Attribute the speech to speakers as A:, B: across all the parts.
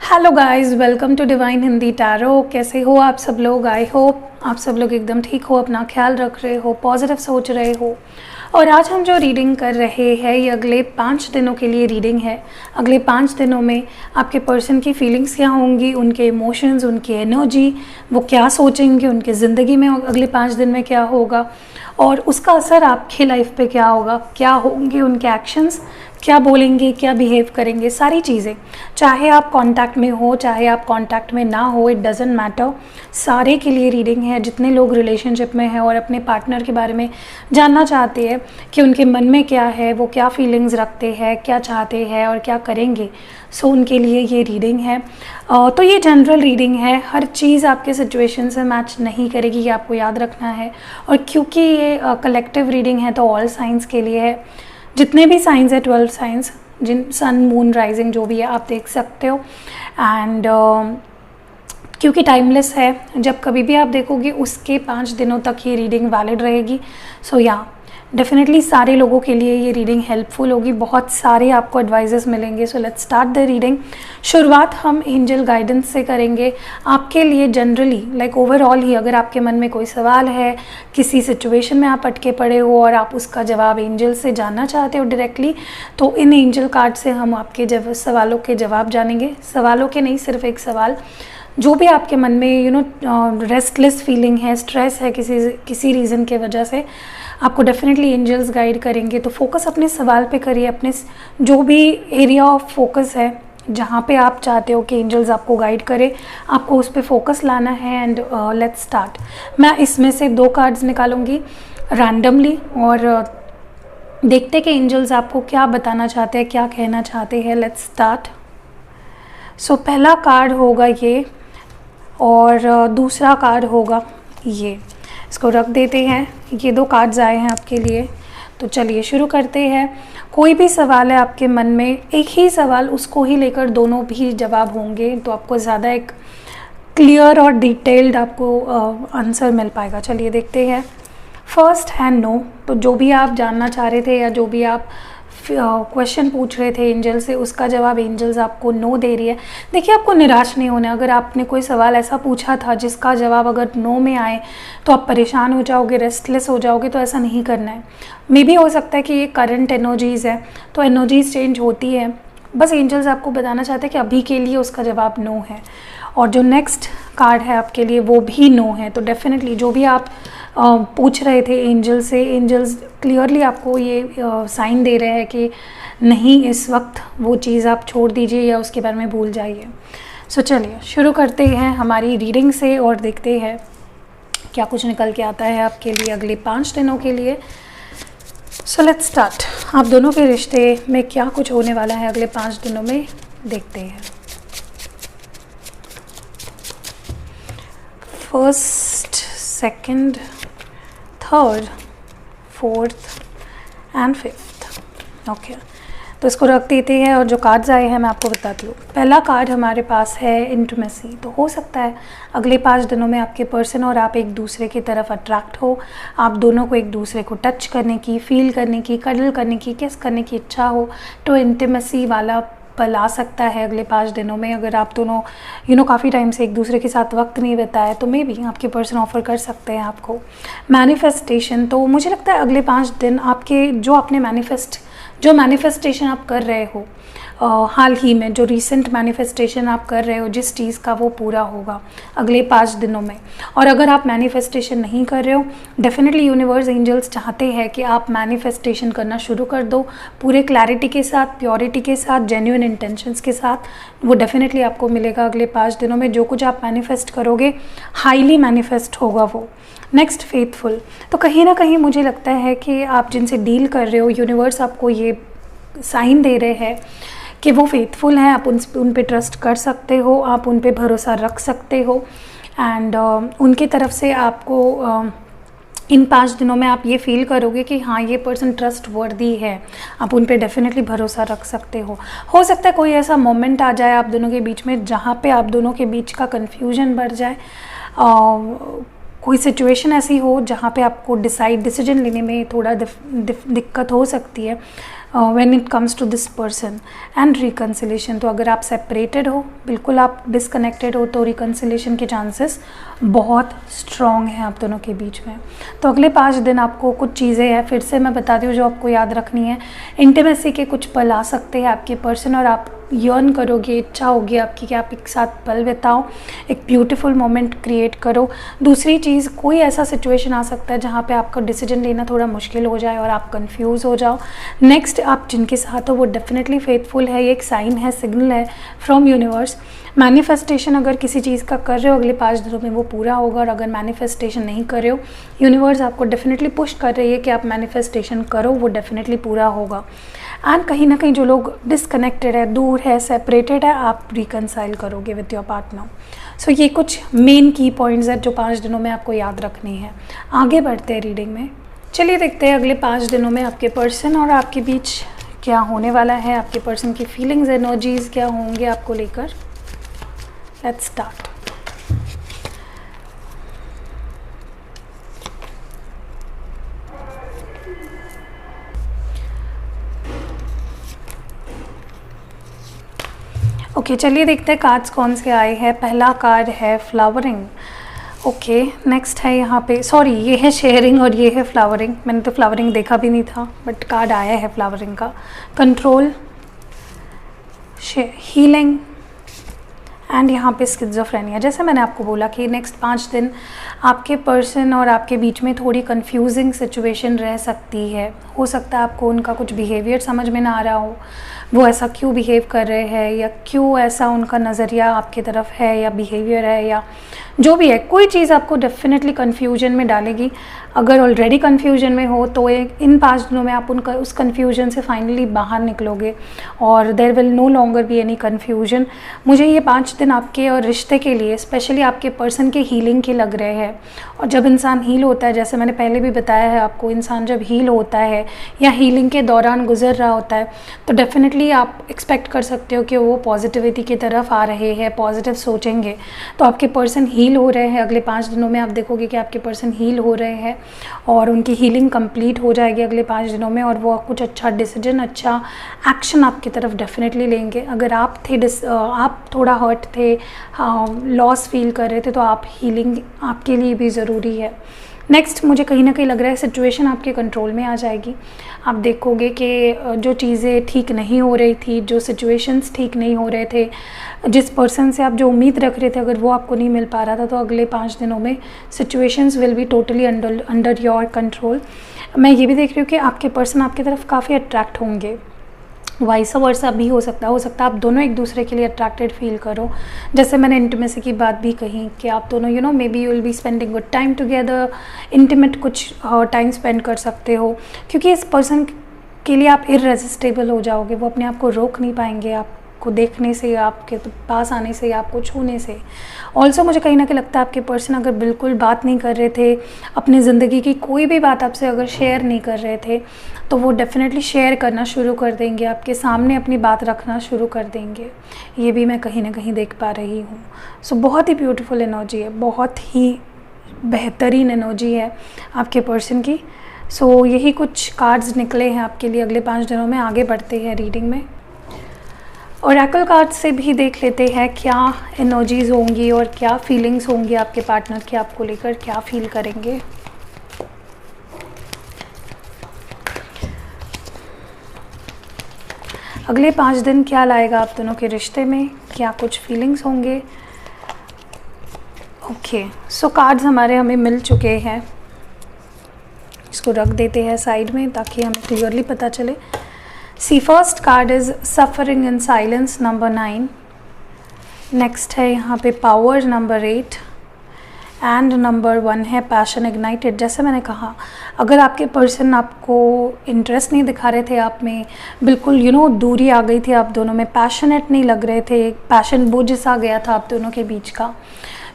A: Hello guys, welcome to divine Hindi tarot. कैसे हो आप सब लोग? आई होप आप सब लोग एकदम ठीक हो, अपना ख्याल रख रहे हो, पॉजिटिव सोच रहे हो। और आज हम जो रीडिंग कर रहे हैं ये अगले 5 दिनों के लिए रीडिंग है। अगले 5 दिनों में आपके पर्सन की फीलिंग्स क्या होंगी, उनके इमोशंस, उनकी एनर्जी, वो क्या सोचेंगे, उनकी ज़िंदगी में अगले 5 दिन में क्या होगा और उसका असर आपकी लाइफ पे क्या होगा, क्या होंगे उनके एक्शंस, क्या बोलेंगे, क्या बिहेव करेंगे, सारी चीज़ें। चाहे आप कांटेक्ट में हो, चाहे आप कांटेक्ट में ना हो, इट डजेंट मैटर। सारे के लिए रीडिंग है। जितने लोग रिलेशनशिप में हैं और अपने पार्टनर के बारे में जानना चाहते हैं कि उनके मन में क्या है, वो क्या फीलिंग्स रखते हैं, क्या चाहते हैं और क्या करेंगे, सो उनके लिए ये रीडिंग है। तो ये जनरल रीडिंग है, हर चीज़ आपके सिचुएशन से मैच नहीं करेगी, ये आपको याद रखना है। और क्योंकि ये कलेक्टिव रीडिंग है तो ऑल साइंस के लिए है। जितने भी साइंस है, 12 साइंस, जिन सन मून राइजिंग जो भी है आप देख सकते हो। एंड क्योंकि टाइमलेस है, जब कभी भी आप देखोगे उसके 5 दिनों तक ये रीडिंग वैलिड रहेगी। सो या डेफिनेटली सारे लोगों के लिए ये रीडिंग हेल्पफुल होगी, बहुत सारे आपको एडवाइजेस मिलेंगे। So let's start the reading. शुरुआत हम एंजल गाइडेंस से करेंगे आपके लिए जनरली, लाइक ओवरऑल ही। अगर आपके मन में कोई सवाल है, किसी सिचुएशन में आप अटके पड़े हो और आप उसका जवाब एंजल से जानना चाहते हो डायरेक्टली, तो इन एंजल कार्ड से हम आपके सवालों के जवाब जानेंगे। सवालों के नहीं, सिर्फ एक सवाल, जो भी आपके मन में रेस्टलेस फीलिंग है, स्ट्रेस है किसी रीज़न के वजह से, आपको डेफिनेटली एंजल्स गाइड करेंगे। तो फोकस अपने सवाल पे करिए, अपने जो भी एरिया ऑफ फोकस है, जहाँ पे आप चाहते हो कि एंजल्स आपको गाइड करे, आपको उस पर फोकस लाना है। And let's start. मैं इसमें से 2 कार्ड्स निकालूंगी रैंडमली और देखते कि एंजल्स आपको क्या बताना चाहते हैं, क्या कहना चाहते हैं। Let's start. सो पहला कार्ड होगा ये और दूसरा कार्ड होगा ये। इसको रख देते हैं। ये 2 कार्ड्स आए हैं आपके लिए, तो चलिए शुरू करते हैं। कोई भी सवाल है आपके मन में, एक ही सवाल, उसको ही लेकर दोनों भी जवाब होंगे, तो आपको ज़्यादा एक क्लियर और डिटेल्ड आपको आंसर मिल पाएगा। चलिए देखते हैं। फर्स्ट है नो। तो जो भी आप जानना चाह रहे थे या जो भी आप क्वेश्चन पूछ रहे थे एंजल से, उसका जवाब एंजल्स आपको नो दे रही है। देखिए, आपको निराश नहीं होना है। अगर आपने कोई सवाल ऐसा पूछा था जिसका जवाब अगर नो में आए तो आप परेशान हो जाओगे, रेस्टलेस हो जाओगे, तो ऐसा नहीं करना है। मे भी हो सकता है कि ये करंट एनर्जीज़ है, तो एनर्जीज चेंज होती है। बस एंजल्स आपको बताना चाहते हैं कि अभी के लिए उसका जवाब नो है। और जो नेक्स्ट कार्ड है आपके लिए वो भी नो है। तो डेफिनेटली जो भी आप पूछ रहे थे एंजल से, एंजल्स क्लियरली आपको ये साइन दे रहे हैं कि नहीं, इस वक्त वो चीज़ आप छोड़ दीजिए या उसके बारे में भूल जाइए। सो चलिए शुरू करते हैं हमारी रीडिंग से और देखते हैं क्या कुछ निकल के आता है आपके लिए अगले 5 दिनों के लिए। So let's start. आप दोनों के रिश्ते में क्या कुछ होने वाला है अगले 5 दिनों में, देखते हैं। First, second, third, fourth and fifth. Okay, तो इसको रख देते हैं। और जो कार्ड्स आए हैं मैं आपको बताती हूँ। पहला कार्ड हमारे पास है इंटीमेसी। तो हो सकता है अगले 5 दिनों में आपके पर्सन और आप एक दूसरे की तरफ अट्रैक्ट हो, आप दोनों को एक दूसरे को टच करने की, फील करने की, कडल करने की, किस करने की इच्छा हो, तो इंटीमेसी वाला पल आ सकता है अगले 5 दिनों में। अगर आप दोनों काफ़ी टाइम से एक दूसरे के साथ वक्त नहीं बिताया तो मे बी आपके पर्सन ऑफर कर सकते हैं आपको मैनिफेस्टेशन। तो मुझे लगता है अगले 5 दिन आपके जो मैनिफेस्टेशन आप कर रहे हो, हाल ही में जो रीसेंट मैनिफेस्टेशन आप कर रहे हो जिस चीज़ का, वो पूरा होगा अगले 5 दिनों में। और अगर आप मैनिफेस्टेशन नहीं कर रहे हो, डेफिनेटली यूनिवर्स एंजल्स चाहते हैं कि आप मैनिफेस्टेशन करना शुरू कर दो, पूरे क्लैरिटी के साथ, प्योरिटी के साथ, जेन्युइन इंटेंशंस के साथ। वो डेफिनेटली आपको मिलेगा अगले 5 दिनों में। जो कुछ आप मैनिफेस्ट करोगे हाईली मैनिफेस्ट होगा वो। Next, faithful. तो कहीं ना कहीं मुझे लगता है कि आप जिनसे डील कर रहे हो, यूनिवर्स आपको ये साइन दे रहे हैं कि वो फेथफुल हैं, आप उन पे ट्रस्ट कर सकते हो, आप उन पे भरोसा रख सकते हो। एंड उनकी तरफ से आपको इन 5 दिनों में आप ये फील करोगे कि हाँ, ये पर्सन ट्रस्ट वर्दी है, आप उन पे डेफिनेटली भरोसा रख सकते हो सकता है कोई ऐसा मोमेंट आ जाए आप दोनों के बीच में जहाँ पे आप दोनों के बीच का कन्फ्यूजन बढ़ जाए, कोई सिचुएशन ऐसी हो जहाँ पे आपको डिसीजन लेने में थोड़ा दिक्कत हो सकती है। When it comes to this person and reconciliation. तो अगर आप सेपरेटेड हो, बिल्कुल आप डिसकनेक्टेड हो, तो रिकन्सिलेशन के चांसेस बहुत स्ट्रॉन्ग हैं आप दोनों के बीच में। तो अगले 5 दिन आपको कुछ चीज़ें हैं, फिर से मैं बता दी हूँ, जो आपको याद रखनी है। इंटीमेसी के कुछ पल आ सकते हैं आपके पर्सन, और आप यर्न करोगे, इच्छा होगी आपकी कि आप एक साथ पल बिताओ, एक ब्यूटीफुल मोमेंट क्रिएट करो। दूसरी चीज़, कोई ऐसा सिचुएशन आ सकता है जहाँ पे आपका डिसीजन लेना थोड़ा मुश्किल हो जाए और आप कंफ्यूज हो जाओ। नेक्स्ट, आप जिनके साथ हो वो डेफिनेटली फेथफुल है, ये एक साइन है, सिग्नल है फ्रॉम यूनिवर्स। मैनिफेस्टेशन अगर किसी चीज़ का कर रहे हो अगले 5 दिनों में वो पूरा होगा, और अगर मैनिफेस्टेशन नहीं कर रहे हो, यूनिवर्स आपको डेफिनेटली पुश कर रही है कि आप मैनिफेस्टेशन करो, वो डेफिनेटली पूरा होगा। एंड कहीं ना कहीं जो लोग डिसकनेक्टेड है, दूर है, सेपरेटेड है, आप रिकनसाइल करोगे विद योर पार्टनर। सो ये कुछ मेन की पॉइंट्स हैं जो 5 दिनों में आपको याद रखनी है। आगे बढ़ते हैं रीडिंग में। चलिए देखते हैं अगले 5 दिनों में आपके पर्सन और आपके बीच क्या होने वाला है, आपके पर्सन की फीलिंग्स, एनर्जीज क्या होंगे आपको लेकर। Let's start. ओके, चलिए देखते हैं कार्ड्स कौन से आए हैं। पहला कार्ड है फ्लावरिंग। ओके, नेक्स्ट है यहाँ पे, सॉरी ये है शेयरिंग और ये है फ्लावरिंग। मैंने तो फ्लावरिंग देखा भी नहीं था, बट कार्ड आया है फ्लावरिंग का। कंट्रोल, हीलिंग एंड यहाँ पे स्किज़ोफ्रेनिया। जैसे मैंने आपको बोला कि नेक्स्ट 5 दिन आपके पर्सन और आपके बीच में थोड़ी कंफ्यूजिंग सिचुएशन रह सकती है। हो सकता है आपको उनका कुछ बिहेवियर समझ में ना आ रहा हो, वो ऐसा क्यों बिहेव कर रहे हैं, या क्यों ऐसा उनका नज़रिया आपकी तरफ है या बिहेवियर है, या जो भी है, कोई चीज़ आपको डेफिनेटली कन्फ्यूजन में डालेगी। अगर ऑलरेडी कन्फ्यूजन में हो तो इन 5 दिनों में आप उनका उस कन्फ्यूजन से फाइनली बाहर निकलोगे और there will no longer be any confusion. मुझे ये 5 दिन आपके और रिश्ते के लिए, स्पेशली आपके पर्सन के हीलिंग के लग रहे हैं। और जब इंसान हील होता है, जैसे मैंने पहले भी बताया है आपको, इंसान जब हील होता है या हीलिंग के दौरान गुजर रहा होता है, तो डेफिनेटली आप एक्सपेक्ट कर सकते हो कि वो पॉजिटिविटी की तरफ आ रहे हैं, पॉजिटिव सोचेंगे। तो आपके पर्सन हील हो रहे हैं। अगले 5 दिनों में आप देखोगे कि आपके पर्सन हील हो रहे हैं और उनकी हीलिंग कंप्लीट हो जाएगी अगले 5 दिनों में, और वो कुछ अच्छा डिसीजन, अच्छा एक्शन आपकी तरफ डेफिनेटली लेंगे। अगर आप आप थोड़ा हर्ट थे, लॉस फील कर रहे थे, तो आप हीलिंग आपके लिए भी ज़रूरी है। नेक्स्ट, मुझे कहीं ना कहीं लग रहा है सिचुएशन आपके कंट्रोल में आ जाएगी। आप देखोगे कि जो चीज़ें ठीक नहीं हो रही थी, जो सिचुएशंस ठीक नहीं हो रहे थे, जिस पर्सन से आप जो उम्मीद रख रहे थे अगर वो आपको नहीं मिल पा रहा था, तो अगले 5 दिनों में situations will be totally under your control. मैं ये भी देख रही हूँ कि आपके पर्सन आपकी तरफ काफ़ी अट्रैक्ट होंगे। वाइस वर्सा भी हो सकता है आप दोनों एक दूसरे के लिए अट्रैक्टेड फील करो। जैसे मैंने इंटीमेसी की बात भी कही कि आप दोनों may be you will be spending good time together, intimate कुछ टाइम स्पेंड कर सकते हो, क्योंकि इस पर्सन के लिए आप इररेसिस्टेबल हो जाओगे। वो अपने आप को रोक नहीं पाएंगे आपको देखने से, आपके पास आने से, आपको छूने से। ऑल्सो मुझे कहीं ना कहीं लगता है आपके पर्सन अगर बिल्कुल बात नहीं कर रहे थे, अपनी ज़िंदगी की कोई भी बात आपसे अगर शेयर नहीं कर रहे थे, तो वो डेफिनेटली शेयर करना शुरू कर देंगे, आपके सामने अपनी बात रखना शुरू कर देंगे। ये भी मैं कहीं ना कहीं देख पा रही हूँ। सो बहुत ही ब्यूटीफुल एनर्जी है, बहुत ही बेहतरीन एनर्जी है आपके पर्सन की। सो यही कुछ कार्ड्स निकले हैं आपके लिए अगले 5 दिनों में। आगे बढ़ते हैं रीडिंग में। ओरेकल कार्ड से भी देख लेते हैं क्या एनर्जीज होंगी और क्या फीलिंग्स होंगी आपके पार्टनर की, आपको लेकर क्या फील करेंगे। अगले 5 दिन क्या लाएगा आप दोनों के रिश्ते में, क्या कुछ फीलिंग्स होंगे। ओके, सो कार्ड्स हमें मिल चुके हैं। इसको रख देते हैं साइड में ताकि हमें क्लियरली पता चले। See first card is suffering in silence, number 9। Next है यहाँ पे पावर, नंबर 8 एंड नंबर 1 है पैशन इग्नाइटेड। जैसे मैंने कहा, अगर आपके पर्सन आपको इंटरेस्ट नहीं दिखा रहे थे आप में, बिल्कुल दूरी आ गई थी आप दोनों में, पैशनेट नहीं लग रहे थे, पैशन बुझ सा गया था आप दोनों के बीच का,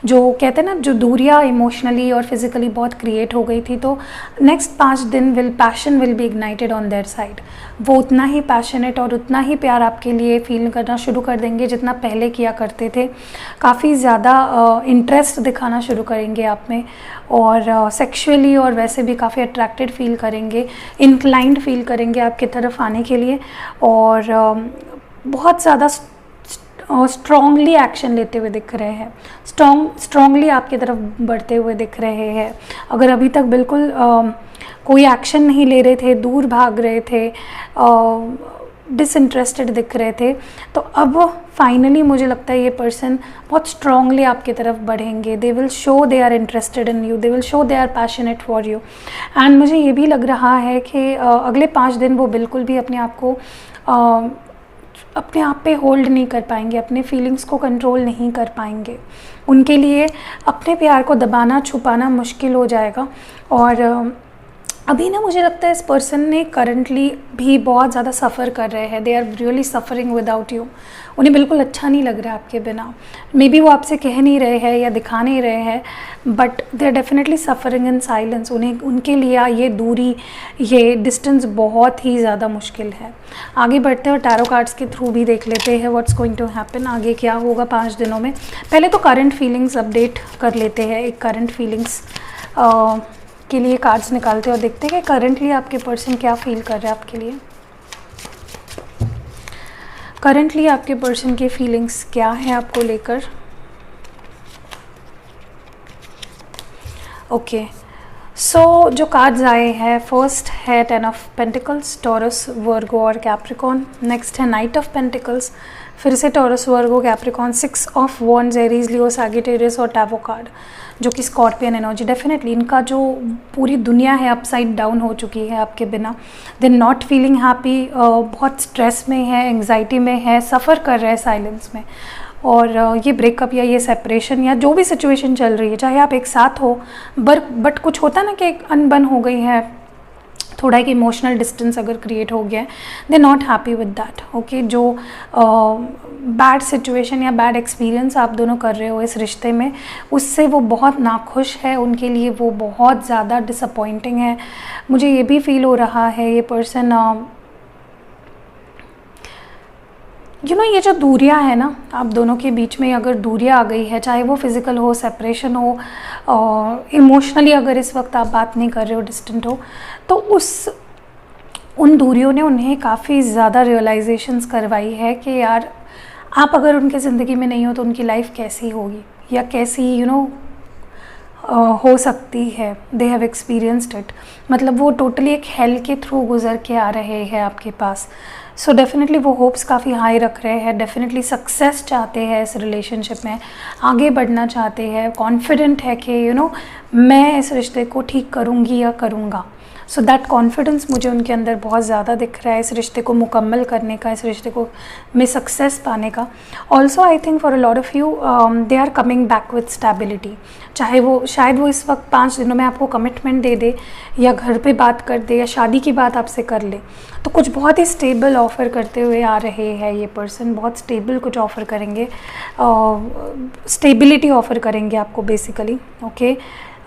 A: जो कहते हैं ना, जो दूरियां इमोशनली और फिजिकली बहुत क्रिएट हो गई थी, तो नेक्स्ट 5 दिन passion will be ignited on their side. वो उतना ही पैशनेट और उतना ही प्यार आपके लिए फील करना शुरू कर देंगे जितना पहले किया करते थे। काफ़ी ज़्यादा इंटरेस्ट दिखाना शुरू करेंगे आप में, और सेक्सुअली और वैसे भी काफ़ी अट्रैक्टेड फील करेंगे, इंक्लाइंड फील करेंगे आपकी तरफ आने के लिए, और बहुत ज़्यादा स्ट्रॉन्गली एक्शन लेते हुए दिख रहे हैं, स्ट्रॉन्गली आपकी तरफ बढ़ते हुए दिख रहे हैं। अगर अभी तक बिल्कुल कोई एक्शन नहीं ले रहे थे, दूर भाग रहे थे, डिसइंटरेस्टेड दिख रहे थे, तो अब फाइनली मुझे लगता है ये पर्सन बहुत स्ट्रांगली आपकी तरफ बढ़ेंगे। They will show they are interested in you, they will show they are passionate for you. And मुझे ये भी लग रहा है कि अगले 5 दिन वो बिल्कुल भी अपने आप को अपने आप पे होल्ड नहीं कर पाएंगे, अपने फीलिंग्स को कंट्रोल नहीं कर पाएंगे। उनके लिए अपने प्यार को दबाना छुपाना मुश्किल हो जाएगा। और अभी ना मुझे लगता है इस पर्सन ने करंटली भी बहुत ज़्यादा सफ़र कर रहे हैं। They are really suffering without you. उन्हें बिल्कुल अच्छा नहीं लग रहा है आपके बिना। मे बी वो आपसे कह नहीं रहे हैं या दिखा नहीं रहे हैं, but they are definitely suffering in silence. उनके लिए ये दूरी, ये डिस्टेंस बहुत ही ज़्यादा मुश्किल है। आगे बढ़ते हैं और टैरो कार्ड्स के थ्रू भी देख लेते हैं व्हाट्स गोइंग टू हैपन, आगे क्या होगा 5 दिनों में। पहले तो करंट फीलिंग्स अपडेट कर लेते हैं। एक करंट फीलिंग्स के लिए कार्ड्स निकालते हैं और देखते हैं कि करंटली आपके पर्सन क्या फील कर रहे हैं आपके लिए। करंटली आपके पर्सन की फीलिंग्स क्या है आपको लेकर। ओके, सो जो कार्ड्स आए हैं, फर्स्ट है 10 ऑफ पेंटिकल्स, टॉरस, वर्गो और कैप्रिकॉन। नेक्स्ट है नाइट ऑफ पेंटिकल्स, फिर से taurus, Virgo, Capricorn. 6 of wands, Aries, Leo, Sagittarius और टैरो कार्ड जो कि स्कॉर्पियन एनर्जी। डेफिनेटली इनका जो पूरी दुनिया है अपसाइड डाउन हो चुकी है आपके बिना। दे नॉट फीलिंग हैप्पी, बहुत स्ट्रेस में है, एंग्जाइटी में है, सफ़र कर रहे हैं साइलेंस में। और ये ब्रेकअप या ये सेपरेशन या जो भी सिचुएशन चल रही है, चाहे आप एक साथ हो बट कुछ होता ना कि एक अनबन हो गई है, थोड़ा एक इमोशनल डिस्टेंस अगर क्रिएट हो गया है, they not happy with that. Okay, जो बैड सिचुएशन या बैड एक्सपीरियंस आप दोनों कर रहे हो इस रिश्ते में, उससे वो बहुत नाखुश है। उनके लिए वो बहुत ज़्यादा डिसअपॉइंटिंग है। मुझे ये भी फील हो रहा है ये पर्सन ये जो दूरियां है ना आप दोनों के बीच में, अगर दूरियां आ गई है, चाहे वो फिज़िकल हो, सेपरेशन हो, इमोशनली अगर इस वक्त आप बात नहीं कर रहे हो, डिस्टेंट हो, तो उन दूरियों ने उन्हें काफ़ी ज़्यादा रियलाइजेशंस करवाई है कि यार आप अगर उनके ज़िंदगी में नहीं हो तो उनकी लाइफ कैसी होगी या कैसी हो सकती है। दे हैव एक्सपीरियंस्ड इट, मतलब वो टोटली एक हेल के थ्रू गुजर के आ रहे हैं आपके पास। सो डेफिनेटली वो होप्स काफ़ी हाई रख रहे हैं, डेफिनेटली सक्सेस चाहते हैं इस रिलेशनशिप में, आगे बढ़ना चाहते हैं, कॉन्फिडेंट है कि मैं इस रिश्ते को ठीक करूँगी या करूँगा। सो दैट कॉन्फिडेंस मुझे उनके अंदर बहुत ज़्यादा दिख रहा है इस रिश्ते को मुकम्मल करने का, इस रिश्ते को में सक्सेस पाने का। Also I think for a lot of you they are coming back with stability. चाहे वो शायद वो इस वक्त 5 दिनों में आपको कमिटमेंट दे दे या घर पे बात कर दे या शादी की बात आपसे कर ले, तो कुछ बहुत ही स्टेबल ऑफ़र करते हुए आ रहे हैं ये पर्सन। बहुत स्टेबल कुछ ऑफ़र करेंगे, स्टेबिलिटी ऑफ़र करेंगे आपको बेसिकली। ओके,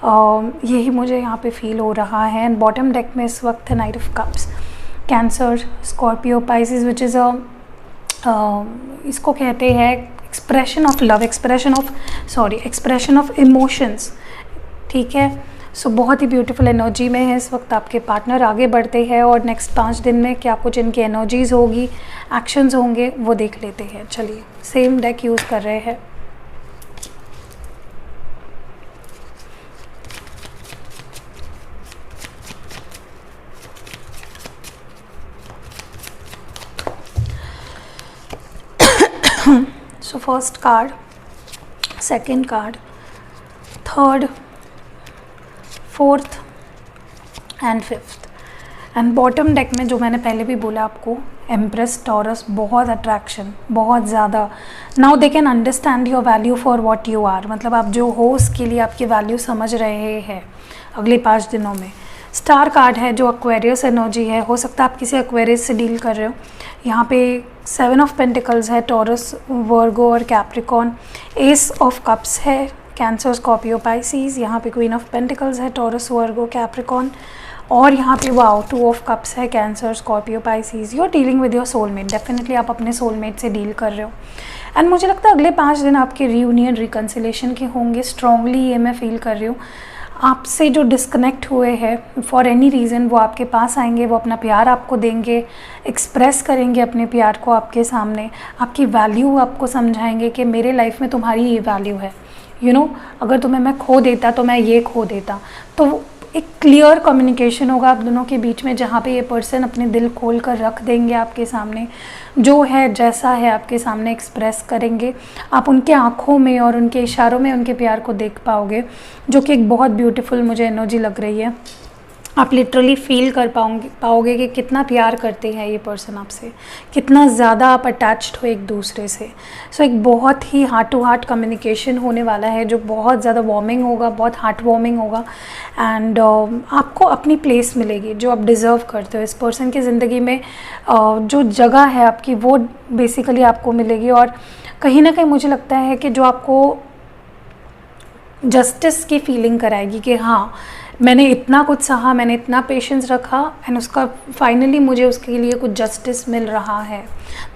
A: यही मुझे यहाँ पे फील हो रहा है। एंड बॉटम डेक में इस वक्त है night of cups, cancer, Scorpio, Pisces, which is इसको कहते हैं expression of love, expression of emotions. ठीक है, सो बहुत ही ब्यूटीफुल एनर्जी में है इस वक्त आपके पार्टनर। आगे बढ़ते हैं और नेक्स्ट 5 दिन में क्या कुछ इनकी एनर्जीज़ होगी, एक्शंस होंगे, वो देख लेते हैं। चलिए, सेम डेक यूज़ कर रहे हैं। So first card, second card, third, fourth and fifth. And bottom deck में जो मैंने पहले भी बोला आपको, एम्प्रेस, टॉरस, बहुत अट्रैक्शन, बहुत ज़्यादा। Now they can understand your value for what you are, मतलब आप जो हो उसके लिए आपकी वैल्यू समझ रहे हैं अगले 5 दिनों में। स्टार कार्ड है जो एक्वेरियस एनर्जी है, हो सकता है आप किसी एक्वेरियस से डील कर रहे हो। यहाँ पे 7 ऑफ पेंटिकल्स है, टॉरस, वर्गो और कैप्रिकॉन। एस ऑफ कप्स है, कैंसर, स्कॉर्पियो, पाइसीज। यहाँ पे क्वीन ऑफ पेंटिकल्स है, टॉरस, वर्गो, कैप्रिकॉन। और यहाँ पे वाओ 2 ऑफ कप्स है, Cancer, Scorpio, Pisces. You are dealing with your soulmate. Definitely आप अपने सोलमेट से डील कर रहे हो। एंड मुझे लगता है अगले 5 दिन आपके रीयूनियन, रिकन्सिलेशन के होंगे। स्ट्रांगली ये मैं फील कर रही हूँ। आपसे जो डिस्कनेक्ट हुए हैं फॉर एनी रीज़न, वो आपके पास आएंगे, वो अपना प्यार आपको देंगे, एक्सप्रेस करेंगे अपने प्यार को आपके सामने, आपकी वैल्यू आपको समझाएंगे कि मेरे लाइफ में तुम्हारी ये वैल्यू है। अगर तुम्हें मैं खो देता तो मैं ये खो देता। तो एक क्लियर कम्युनिकेशन होगा आप दोनों के बीच में, जहाँ पे ये पर्सन अपने दिल खोल कर रख देंगे आपके सामने, जो है जैसा है आपके सामने एक्सप्रेस करेंगे। आप उनके आँखों में और उनके इशारों में उनके प्यार को देख पाओगे, जो कि एक बहुत ब्यूटीफुल मुझे एनर्जी लग रही है। आप लिटरली फील कर पाओगे कि कितना प्यार करते हैं ये पर्सन आपसे, कितना ज़्यादा आप अटैच्ड हो एक दूसरे से। सो एक बहुत ही हार्ट टू हार्ट कम्युनिकेशन होने वाला है, जो बहुत ज़्यादा वार्मिंग होगा, बहुत हार्ट वार्मिंग होगा। एंड आपको अपनी प्लेस मिलेगी जो आप डिज़र्व करते हो। इस पर्सन की ज़िंदगी में जो जगह है आपकी, वो बेसिकली आपको मिलेगी। और कहीं ना कहीं मुझे लगता है कि जो आपको जस्टिस की फीलिंग कराएगी कि हाँ, मैंने इतना कुछ सहा, मैंने इतना पेशेंस रखा, एंड उसका फाइनली मुझे उसके लिए कुछ जस्टिस मिल रहा है।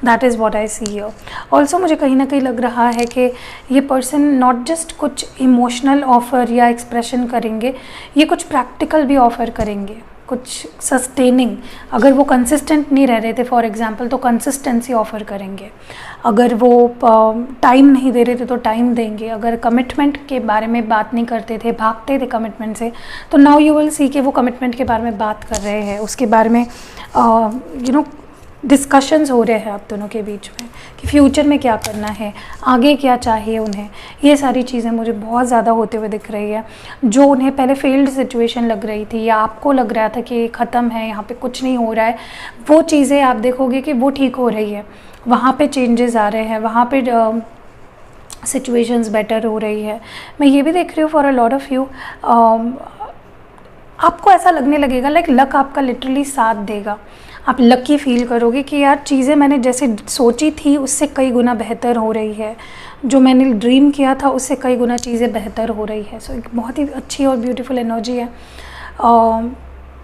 A: That is what I see here. Also मुझे कहीं ना कहीं लग रहा है कि ये पर्सन नॉट जस्ट कुछ इमोशनल ऑफ़र या एक्सप्रेशन करेंगे, ये कुछ प्रैक्टिकल भी ऑफ़र करेंगे, कुछ सस्टेनिंग। अगर वो कंसिस्टेंट नहीं रह रहे थे फॉर एग्जांपल, तो कंसिस्टेंसी ऑफ़र करेंगे। अगर वो टाइम नहीं दे रहे थे तो टाइम देंगे। अगर कमिटमेंट के बारे में बात नहीं करते थे, भागते थे कमिटमेंट से, तो नाउ यू विल सी कि वो कमिटमेंट के बारे में बात कर रहे हैं, उसके बारे में डिस्कशंस हो रहे हैं आप दोनों के बीच में कि फ्यूचर में क्या करना है, आगे क्या चाहिए उन्हें। ये सारी चीज़ें मुझे बहुत ज़्यादा होते हुए दिख रही है। जो उन्हें पहले फेल्ड सिचुएशन लग रही थी, या आपको लग रहा था कि ख़त्म है, यहाँ पे कुछ नहीं हो रहा है, वो चीज़ें आप देखोगे कि वो ठीक हो रही है। वहाँ पे चेंजेस आ रहे हैं, वहाँ पे सिचुएशंस बेटर हो रही है। मैं ये भी देख रही हूँ for a lot of you, आपको ऐसा लगने लगेगा लाइक लक आपका लिटरली साथ देगा। आप लकी फील करोगे कि यार चीज़ें मैंने जैसे सोची थी उससे कई गुना बेहतर हो रही है, जो मैंने ड्रीम किया था उससे कई गुना चीज़ें बेहतर हो रही है। सो एक बहुत ही अच्छी और ब्यूटीफुल एनर्जी है।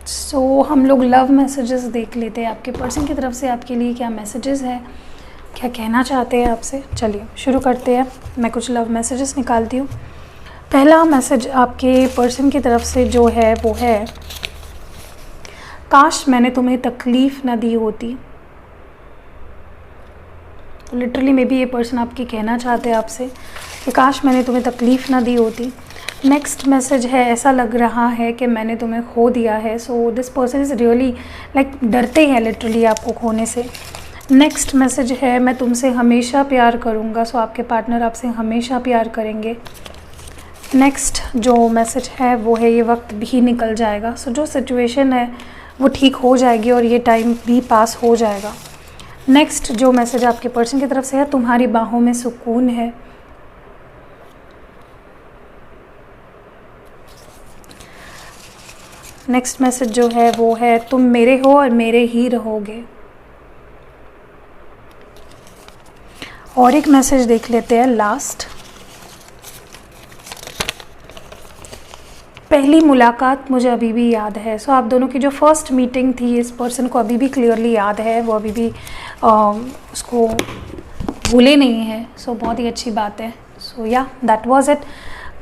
A: सो हम लोग लव मैसेजेस देख लेते हैं। आपके पर्सन की तरफ से आपके लिए क्या मैसेजेस हैं, क्या कहना चाहते हैं आपसे। चलिए शुरू करते हैं। मैं कुछ लव मैसेजेस निकालती हूँ। पहला मैसेज आपके पर्सन की तरफ से जो है वो है, काश मैंने तुम्हें तकलीफ़ ना दी होती। तो लिटरली मे बी ये पर्सन आपकी कहना चाहते हैं आपसे कि काश मैंने तुम्हें तकलीफ़ ना दी होती। नेक्स्ट मैसेज है, ऐसा लग रहा है कि मैंने तुम्हें खो दिया है। So this person is really like डरते हैं लिटरली आपको खोने से। नेक्स्ट मैसेज है, मैं तुमसे हमेशा प्यार करूँगा। सो आपके पार्टनर आपसे हमेशा प्यार करेंगे। नेक्स्ट जो मैसेज है वो है, ये वक्त भी निकल जाएगा। सो जो सिचुएशन है वो ठीक हो जाएगी और ये टाइम भी पास हो जाएगा। नेक्स्ट जो मैसेज आपके पर्सन की तरफ से है, तुम्हारी बाहों में सुकून है। नेक्स्ट मैसेज जो है वो है, तुम मेरे हो और मेरे ही रहोगे। और एक मैसेज देख लेते हैं लास्ट। पहली मुलाकात मुझे अभी भी याद है। सो आप दोनों की जो फर्स्ट मीटिंग थी, इस पर्सन को अभी भी क्लियरली याद है, वो अभी भी उसको भूले नहीं है। सो बहुत ही अच्छी बात है। सो या दैट वाज इट।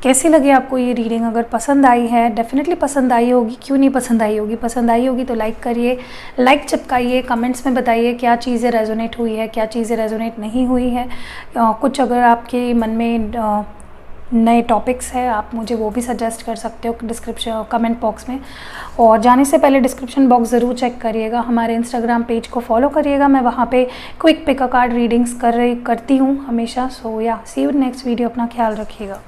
A: कैसी लगी आपको ये रीडिंग? अगर पसंद आई है, डेफिनेटली पसंद आई होगी, क्यों नहीं पसंद आई होगी। पसंद आई होगी तो लाइक करिए, लाइक चिपकाइए, कमेंट्स में बताइए क्या चीज़ें रेजोनेट हुई है, क्या चीज़ें रेजोनेट नहीं हुई है। कुछ अगर आपके मन में नए टॉपिक्स है, आप मुझे वो भी सजेस्ट कर सकते हो डिस्क्रिप्शन कमेंट बॉक्स में। और जाने से पहले डिस्क्रिप्शन बॉक्स ज़रूर चेक करिएगा। हमारे इंस्टाग्राम पेज को फॉलो करिएगा। मैं वहाँ पे quick pick a card readings करती हूँ हमेशा। सो या सी यू नेक्स्ट वीडियो। अपना ख्याल रखिएगा।